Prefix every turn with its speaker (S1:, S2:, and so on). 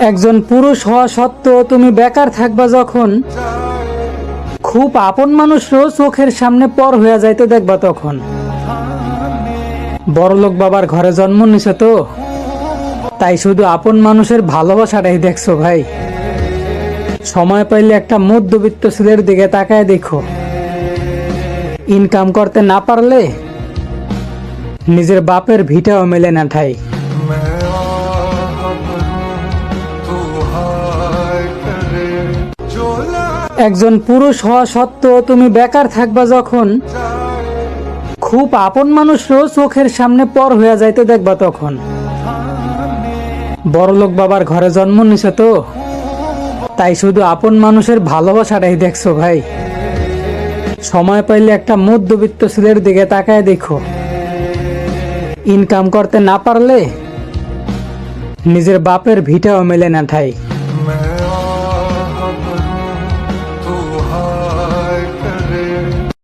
S1: একজন পুরুষ হওয়া সত্ত্বেও তুমি বেকার থাকবা যখন, খুব আপন মানুষও চোখের সামনে পর হয়ে যাইতে দেখবা তখন। বড়লোক বাবার ঘরে জন্ম নিছো তো, তাই শুধু আপন মানুষের ভালোবাসাটাই দেখছো ভাই। সময় পাইলে একটা মধ্যবিত্ত ছেলের দিকে তাকায় দেখো, ইনকাম করতে না পারলে নিজের বাপের ভিটাও মেলে না ঠাই। একজন পুরুষ হওয়া সত্ত্বেও তুমি বেকার থাকবা যখন, খুব আপন মানুষও চোখের সামনে পর হয়ে যাইতে দেখবা তখন। বড়লোক বাবার ঘরে জন্ম নিছো তো, তাই শুধু আপন মানুষের ভালোবাসাটাই দেখছো ভাই। সময় পাইলে একটা মধ্যবিত্ত ছেলের দিকে তাকায় দেখো, ইনকাম করতে না পারলে নিজের বাপের ভিটাও মেলে না ঠাই।